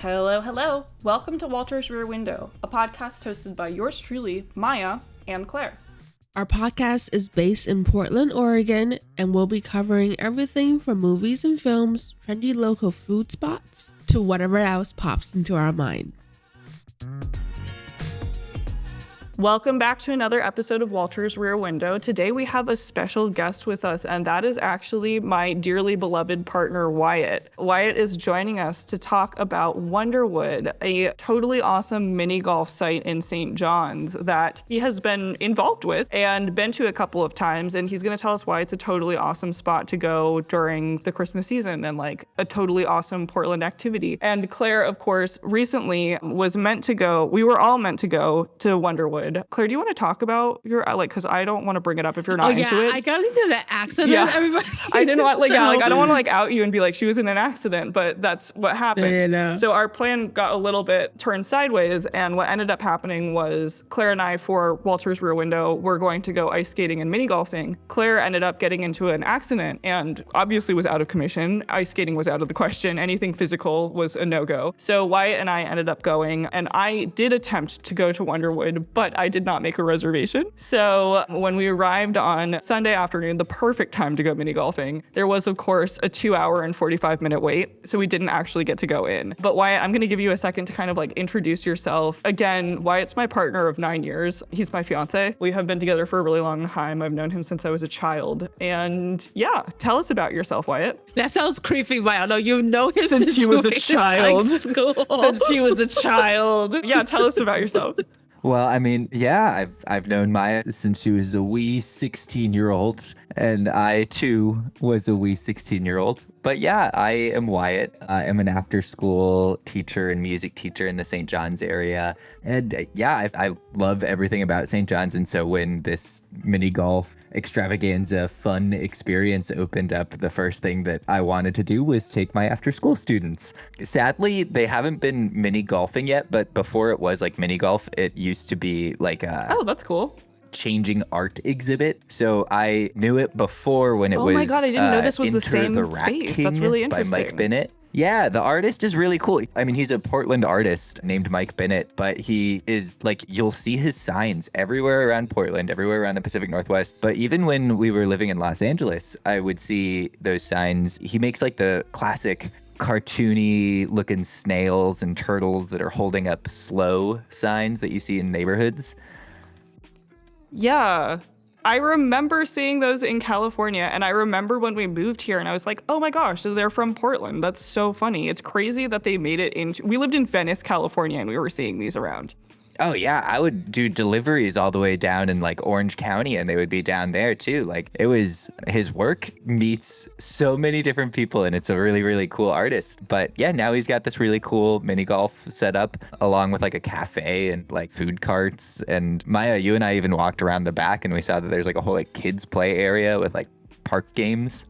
Hello, hello. Welcome to Walter's Rear Window, a podcast hosted by yours truly, Maya and Claire. Our podcast is based in Portland, Oregon, and we'll be covering everything from movies and films, trendy local food spots, to whatever else pops into our mind. Welcome back to another episode of Walter's Rear Window. Today we have a special guest with us, and that is actually my dearly beloved partner, Wyatt. Wyatt is joining us to talk about Wonderwood, a totally awesome mini golf site in St. John's that he has been involved with and been to a couple of times, and he's going to tell us why it's a totally awesome spot to go during the Christmas season and like a totally awesome Portland activity. And Claire, of course, recently was meant to go, we were all meant to go to Wonderwood. Claire, do you want to talk about your, because I don't want to bring it up if you're not into it. I got into that accident, everybody. I didn't want, I don't want to out you and be like, she was in an accident, but that's what happened. Yeah. So our plan got a little bit turned sideways, and what ended up happening was Claire and I, for Walter's Rear Window, were going to go ice skating and mini golfing. Claire ended up getting into an accident and obviously was out of commission. Ice skating was out of the question. Anything physical was a no-go. So Wyatt and I ended up going, and I did attempt to go to Wonderwood, but I did not make a reservation. So when we arrived on Sunday afternoon, the perfect time to go mini golfing, there was, of course, a 2-hour and 45-minute wait. So we didn't actually get to go in. But Wyatt, I'm going to give you a second to kind of like introduce yourself. Again, Wyatt's my partner of 9 years. He's my fiancé. We have been together for a really long time. I've known him since I was a child. And yeah, tell us about yourself, Wyatt. That sounds creepy, Maya. No, you know him since he was a child. School. Since he was a child. Yeah, tell us about yourself. Well, I mean, yeah, I've known Maya since she was a wee 16-year-old, and I too was a wee 16-year-old. But yeah, I am Wyatt. I am an after-school teacher and music teacher in the St. John's area. And yeah, I love everything about St. John's. And so when this mini golf extravaganza fun experience opened up, the first thing that I wanted to do was take my after-school students. Sadly, they haven't been mini golfing yet, but before it was like mini golf, it used to be like oh, that's cool. Changing art exhibit. So I knew it before when it was. Oh my God, I didn't know this was the same the Rat space. King That's really interesting. by Mike Bennett. Yeah, the artist is really cool. I mean, he's a Portland artist named Mike Bennett, but he is like, you'll see his signs everywhere around Portland, everywhere around the Pacific Northwest. But even when we were living in Los Angeles, I would see those signs. He makes like the classic cartoony looking snails and turtles that are holding up slow signs that you see in neighborhoods. Yeah. I remember seeing those in California, and I remember when we moved here and I was like, oh my gosh, so they're from Portland. That's so funny. It's crazy that they made it into, we lived in Venice, California, and we were seeing these around. Oh yeah, I would do deliveries all the way down in like Orange County, and they would be down there too. Like it was, his work meets so many different people, and it's a really, really cool artist. But yeah, now he's got this really cool mini golf set up along with like a cafe and like food carts. And Maya, you and I even walked around the back and we saw that there's like a whole like kids play area with like park games.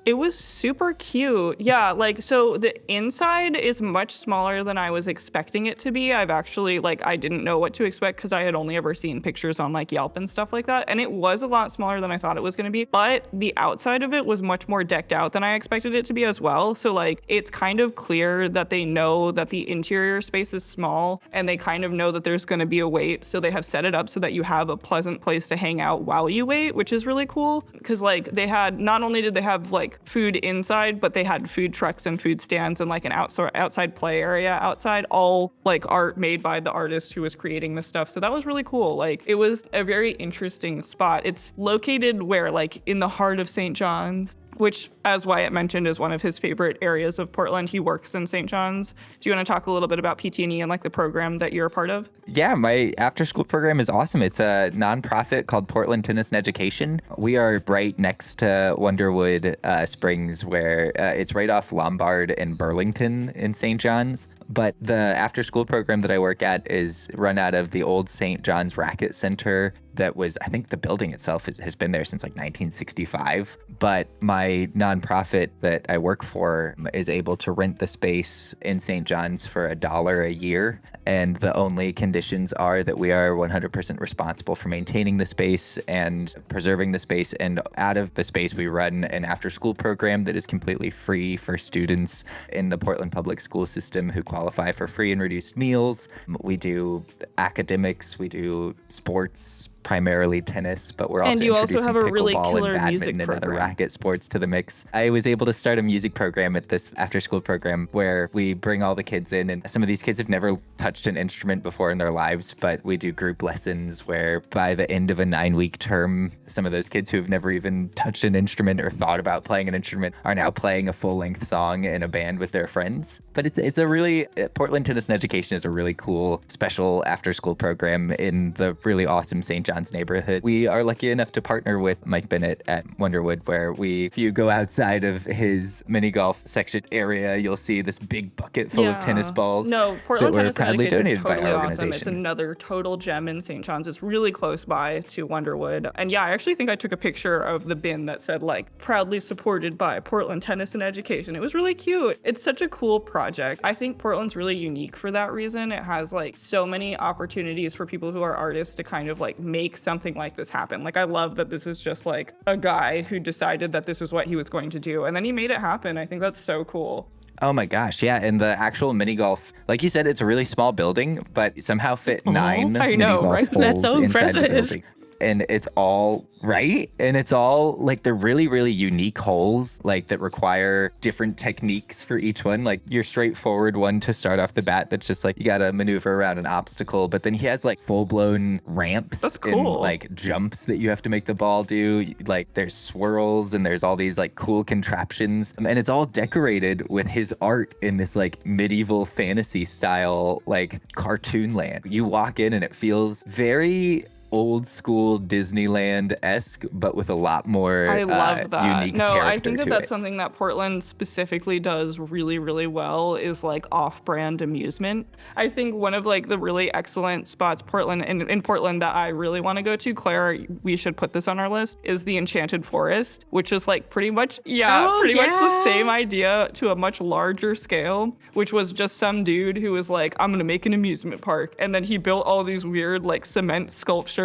It was super cute. Yeah, like, so the inside is much smaller than I was expecting it to be. I've actually, I didn't know what to expect because I had only ever seen pictures on, Yelp and stuff like that. And it was a lot smaller than I thought it was going to be. But the outside of it was much more decked out than I expected it to be as well. So, it's kind of clear that they know that the interior space is small and they kind of know that there's going to be a wait. So they have set it up so that you have a pleasant place to hang out while you wait, which is really cool. Because, they had, not only did they have, food inside, but they had food trucks and food stands and an outside play area outside, all art made by the artist who was creating this stuff. So that was really cool. It was a very interesting spot. It's located where, in the heart of St. John's, which, as Wyatt mentioned, is one of his favorite areas of Portland. He works in St. John's. Do you want to talk a little bit about PT&E and the program that you're a part of? Yeah, my after-school program is awesome. It's a nonprofit called Portland Tennis and Education. We are right next to Wonderwood Springs, where it's right off Lombard and Burlington in St. John's. But the after school program that I work at is run out of the old St. John's Racket Center that was, I think the building itself has been there since like 1965. But my nonprofit that I work for is able to rent the space in St. John's for $1 a year. And the only conditions are that we are 100% responsible for maintaining the space and preserving the space. And out of the space, we run an after school program that is completely free for students in the Portland public school system who qualify for free and reduced meals. We do academics, we do sports, primarily tennis, but we're also And you also introducing have a really pickleball killer and music badminton and other program. racket sports to the mix. I was able to start a music program at this after-school program where we bring all the kids in, and some of these kids have never touched an instrument before in their lives, but we do group lessons where by the end of a 9-week term, some of those kids who have never even touched an instrument or thought about playing an instrument are now playing a full-length song in a band with their friends. But it's a really, Portland Tennis and Education is a really cool special after-school program in the really awesome St. John's neighborhood. We are lucky enough to partner with Mike Bennett at Wonderwood, where if you go outside of his mini golf section area, you'll see this big bucket full of tennis balls. No, Portland that were Tennis and proudly Education is donated by totally our awesome. It's organization. another total gem in St. John's. It's really close by to Wonderwood. And yeah, I actually think I took a picture of the bin that said like proudly supported by Portland Tennis and Education. It was really cute. It's such a cool project. I think Portland's really unique for that reason. It has like so many opportunities for people who are artists to kind of like make something like this happen. Like I love that this is just like a guy who decided that this is what he was going to do and then he made it happen. I think that's so cool. Oh my gosh, yeah, and the actual mini golf, like you said, it's a really small building, but somehow fit 9 I mini know, golf right? holes That's so inside the impressive. building. And it's all right. And it's all like they're really, really unique holes, like that require different techniques for each one. Like your straightforward one to start off the bat, that's just like you got to maneuver around an obstacle. But then he has like full blown ramps That's and cool. like jumps that you have to make the ball do. Like there's swirls and there's all these like cool contraptions. And it's all decorated with his art in this like medieval fantasy style, like cartoon land. You walk in and it feels very old school Disneyland-esque, but with a lot more I love that. unique No, character I think that to that's it. something that Portland specifically does really, really well is like off-brand amusement. I think one of like the really excellent spots in Portland that I really want to go to, Claire, we should put this on our list, is the Enchanted Forest, which is like pretty much much the same idea to a much larger scale, which was just some dude who was like, I'm gonna make an amusement park. And then he built all these weird like cement sculptures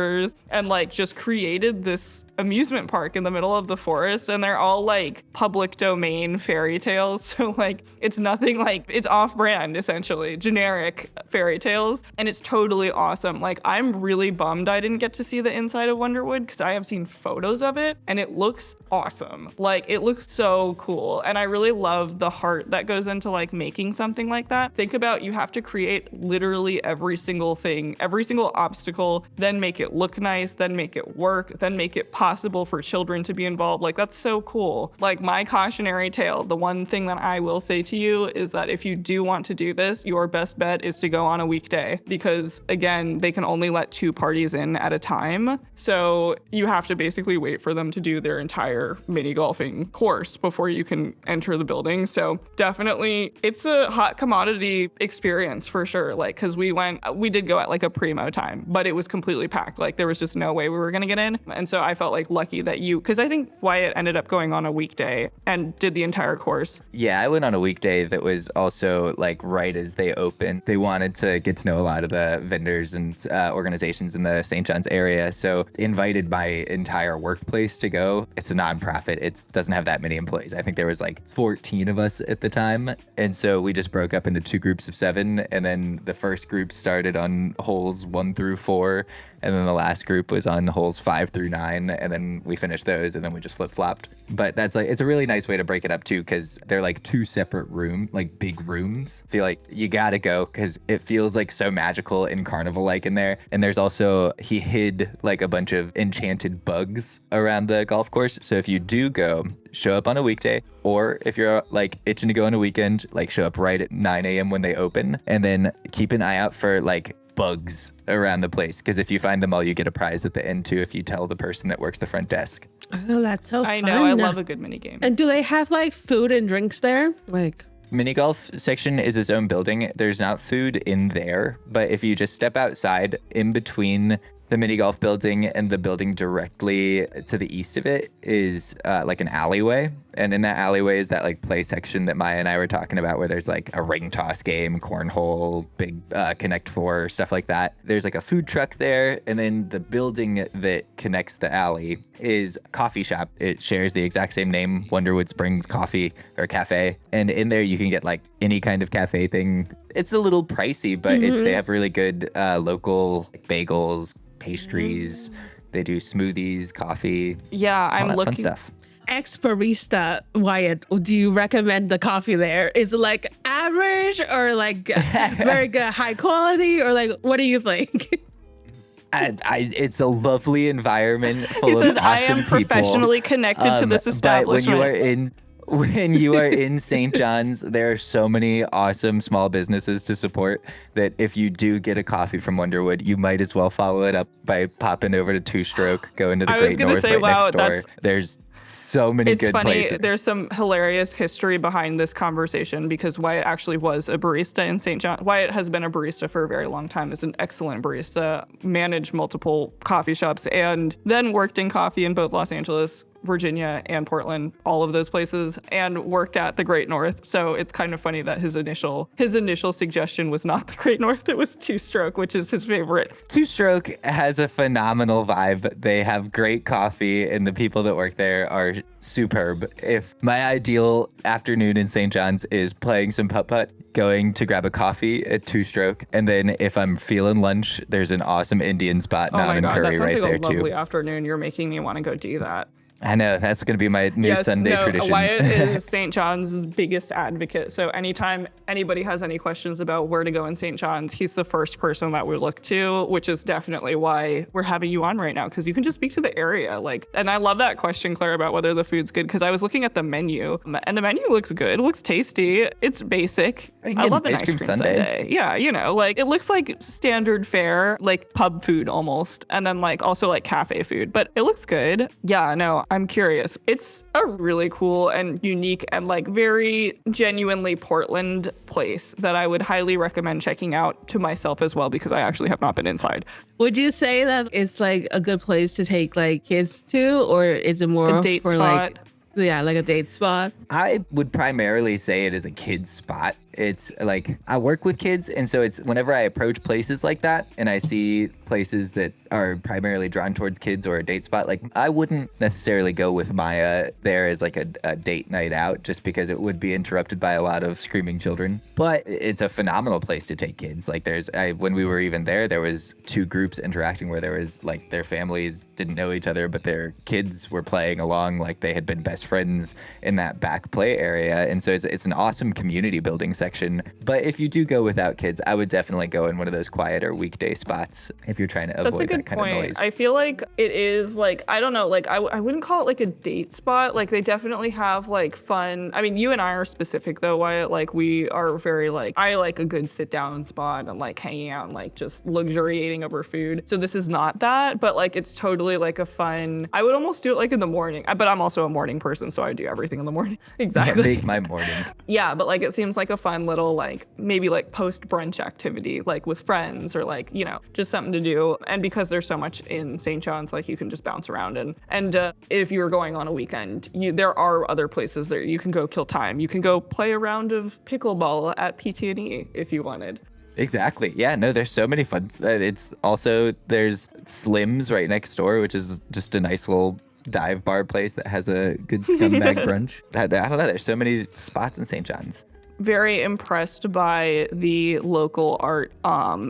and like just created this amusement park in the middle of the forest, and they're all like public domain fairy tales. So like it's nothing like, it's off-brand essentially, generic fairy tales, and it's totally awesome. Like I'm really bummed I didn't get to see the inside of Wonderwood because I have seen photos of it and it looks awesome. Like it looks so cool, and I really love the heart that goes into like making something like that. Think about, you have to create literally every single thing, every single obstacle, then make it look nice, then make it work, then make it possible for children to be involved. Like that's so cool. Like my cautionary tale, the one thing that I will say to you is that if you do want to do this, your best bet is to go on a weekday, because again, they can only let 2 parties in at a time. So you have to basically wait for them to do their entire mini golfing course before you can enter the building. So definitely it's a hot commodity experience for sure. Like, cause we did go at like a primo time, but it was completely packed. Like there was just no way we were gonna get in. And so I felt like lucky that because I think Wyatt ended up going on a weekday and did the entire course. Yeah, I went on a weekday that was also like right as they opened. They wanted to get to know a lot of the vendors and organizations in the St. John's area. So they invited my entire workplace to go. It's a nonprofit. It doesn't have that many employees. I think there was like 14 of us at the time. And so we just broke up into 2 groups of 7. And then the first group started on holes 1 through 4. And then the last group was on holes 5 through 9. And then we finished those and then we just flip-flopped. But that's like, it's a really nice way to break it up too, because they're like 2 separate like big rooms. I feel like you gotta go because it feels like so magical and carnival-like in there. And there's also, he hid like a bunch of enchanted bugs around the golf course. So if you do go, show up on a weekday, or if you're like itching to go on a weekend, like show up right at 9 a.m. when they open, and then keep an eye out for like bugs around the place, because if you find them all, you get a prize at the end too if you tell the person that works the front desk. Oh, that's so fun. I know, I love a good mini game. And do they have like food and drinks there? Like, mini golf section is its own building. There's not food in there, but if you just step outside in between the mini golf building and the building directly to the east of it is like an alleyway. And in that alleyway is that like play section that Maya and I were talking about, where there's like a ring toss game, cornhole, big Connect Four, stuff like that. There's like a food truck there. And then the building that connects the alley is a coffee shop. It shares the exact same name, Wonderwood Springs Coffee or Cafe. And in there you can get like any kind of cafe thing. It's a little pricey, but they have really good local bagels, pastries. They do smoothies, coffee. Yeah, all I'm that looking. fun stuff. Ex-barista Wyatt, do you recommend the coffee there? Is it like average or like very good, high quality, or like what do you think? It's a lovely environment full He of says, awesome I am people. professionally connected to this But establishment. when you are in St. John's, there are so many awesome small businesses to support that if you do get a coffee from Wonderwood, you might as well follow it up by popping over to Two Stroke, going to the I was Great gonna North say, right wow, next door. that's- There's so many It's good funny. places. There's some hilarious history behind this conversation because Wyatt actually was a barista in St. John. Wyatt has been a barista for a very long time, is an excellent barista, managed multiple coffee shops, and then worked in coffee in both Los Angeles, Virginia, and Portland, all of those places, and worked at the Great North. So it's kind of funny that his initial suggestion was not the Great North, it was Two Stroke, which is his favorite. Two Stroke has a phenomenal vibe. They have great coffee, and the people that work there are superb. If my ideal afternoon in St. John's is playing some putt-putt, going to grab a coffee at Two Stroke, and then if I'm feeling lunch, there's an awesome Indian spot, Oh my Mountain God, that Curry, sounds right like there a lovely too. afternoon. You're making me want to go do that. I know, that's going to be my new Sunday tradition. Wyatt is St. John's biggest advocate. So anytime anybody has any questions about where to go in St. John's, he's the first person that we look to, which is definitely why we're having you on right now, because you can just speak to the area. And I love that question, Claire, about whether the food's good, because I was looking at the menu, and the menu looks good, looks tasty. It's basic. I love an ice cream sundae. Yeah, it looks like standard fare, like pub food almost, and then also cafe food, but it looks good. Yeah, no, I'm curious. It's a really cool and unique and very genuinely Portland place that I would highly recommend checking out to myself as well, because I actually have not been inside. Would you say that it's a good place to take kids to, or is it more A date for spot. a date spot? I would primarily say it is a kid's spot. It's I work with kids, and so it's whenever I approach places like that and I see places that are primarily drawn towards kids or a date spot, I wouldn't necessarily go with Maya there as a date night out, just because it would be interrupted by a lot of screaming children. But it's a phenomenal place to take kids. When we were even there was two groups interacting where there was their families didn't know each other, but their kids were playing along like they had been best friends in that back play area. And so it's an awesome community building section. But if you do go without kids, I would definitely go in one of those quieter weekday spots if you're trying to avoid That's a good that kind point. of noise. I feel like it is I don't know, I wouldn't call it a date spot. They definitely have fun. I mean, you and I are specific though, Wyatt. We are very I like a good sit down spot and hanging out and just luxuriating over food. So this is not that, but it's totally a fun, I would almost do it in the morning, but I'm also a morning person, so I do everything in the morning. Exactly. Make my morning. Yeah, but it seems like a fun little maybe post brunch activity with friends, or just something to do. And because there's so much in St. John's, you can just bounce around, and if you're going on a weekend, there are other places there you can go kill time. You can go play a round of pickleball at PT&E if you wanted. Exactly. Yeah, no, there's so many fun. It's also, there's Slim's right next door, which is just a nice little dive bar place that has a good scumbag brunch. I don't know. There's so many spots in St. John's. Very impressed by the local art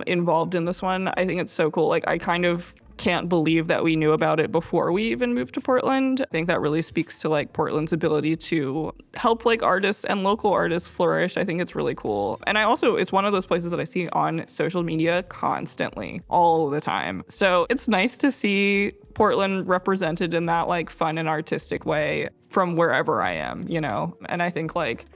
involved in this one. I think it's so cool. I kind of can't believe that we knew about it before we even moved to Portland. I think that really speaks to Portland's ability to help artists and local artists flourish. I think it's really cool. And it's one of those places that I see on social media constantly, all the time. So it's nice to see Portland represented in that fun and artistic way from wherever I am, And I think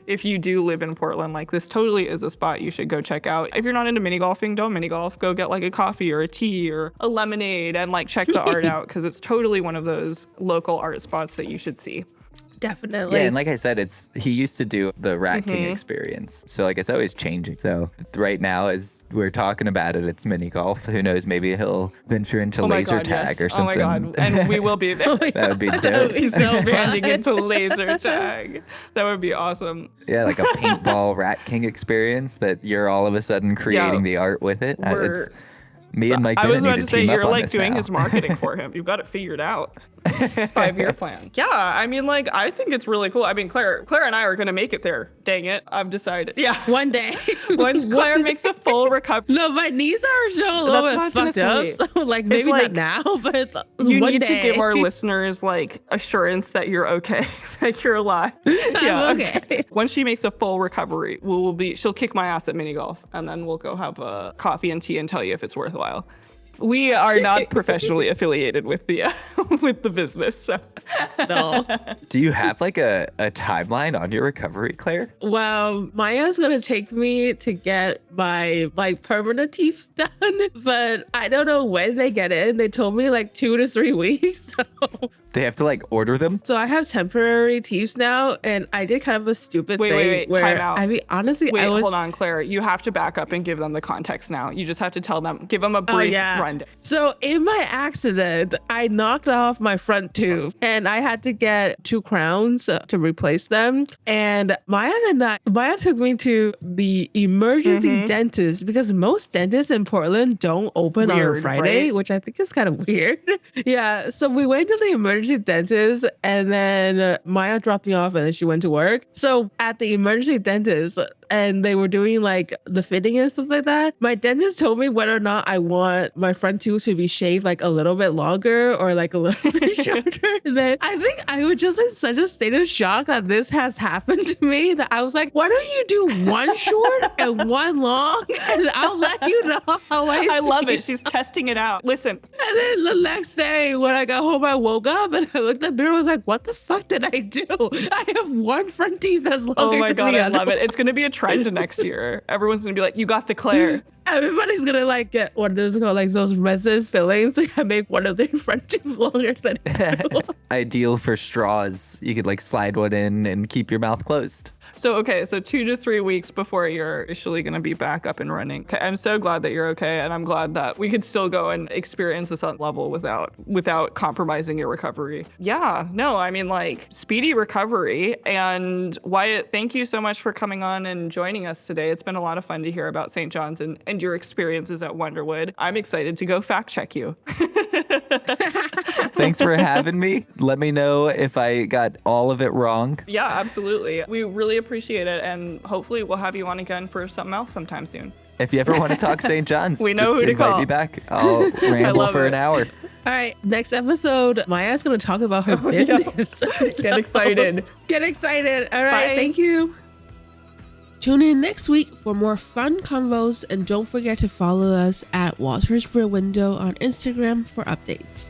if you do live in Portland, this totally is a spot you should go check out. If you're not into mini golfing, don't mini golf. Go get a coffee or a tea or a lemonade and check the art out, because it's totally one of those local art spots that you should see. Definitely. Yeah, and like I said, he used to do the Rat King experience. So like it's always changing. So right now, as we're talking about it, it's mini golf. Who knows? Maybe he'll venture into laser tag or something. Oh my God. And we will be there. That would be dope. He's so Expanding fun. into laser tag. That would be awesome. Yeah, like a paintball Rat King experience that you're all of a sudden creating the art with it. It's, me and Mike I was Bennett about need to to say, team up you're on like this doing now. his marketing for him. You've got it figured out. 5-year plan. Yeah, I mean, like, I think it's really cool. I mean, Claire and I are going to make it there. Dang it. I've decided. Yeah. One day. Once Claire makes a full recovery. No, my knees are still a little That's what I was bit gonna fucked say. up. So, like, maybe like, not now, but You one need day. to give our listeners, like, assurance that you're okay, that you're alive. Yeah. I'm okay. Once she makes a full recovery, she'll kick my ass at mini golf, and then we'll go have a coffee and tea and tell you if it's worthwhile. We are not professionally affiliated with the with the business. So. No. Do you have like a timeline on your recovery, Claire? Well, Maya's gonna take me to get my like permanent teeth done, but I don't know when they get in. They told me like 2 to 3 weeks. They have to like order them? So I have temporary teeth now, and I did kind of a stupid thing. Wait, where, time out. I mean, honestly, Wait, I was. hold on, Claire. You have to back up and give them the context now. You just have to tell them, give them a brief rundown. So in my accident, I knocked off my front tooth, and I had to get 2 crowns to replace them. And Maya took me to the emergency dentist, because most dentists in Portland don't open on a Friday, right? which I think is kind of weird. Yeah. So we went to the emergency dentist, and then Maya dropped me off, and then she went to work. So at the emergency dentist, and they were doing like the fitting and stuff like that, my dentist told me whether or not I want my front tooth to be shaved like a little bit longer or like a little bit shorter. And then I think I was just in such a state of shock that this has happened to me that I was like, why don't you do one short and one long, and I'll let you know how I love feel. it. She's testing it out. Listen, And then the next day when I got home, I woke up and I looked at the mirror. I was like, what the fuck did I do? I have one front teeth that's longer oh my God, than the I other love it. It's going to be a trend next year. Everyone's going to be like, you got the Claire. Everybody's gonna like get what is it called, like those resin fillings. Like I make one of their front teeth longer than the other. Ideal for straws. You could like slide one in and keep your mouth closed. So, okay, so 2 to 3 weeks before you're officially going to be back up and running. Okay, I'm so glad that you're okay, and I'm glad that we could still go and experience this on level without compromising your recovery. Yeah, no, I mean, like, speedy recovery. And Wyatt, thank you so much for coming on and joining us today. It's been a lot of fun to hear about St. John's and your experiences at Wonderwood. I'm excited to go fact check you. Thanks for having me. Let me know if I got all of it wrong. Yeah, absolutely. We really appreciate it, and hopefully we'll have you on again for something else sometime soon. If you ever want to talk St. John's, We know just who to invite call. me back. I'll ramble love for it. an hour. All right, next episode, Maya's gonna talk about her business. Get excited. Get excited. All right, Bye. thank you. Tune in next week for more fun convos, and don't forget to follow us at Walter's Rear Window on Instagram for updates.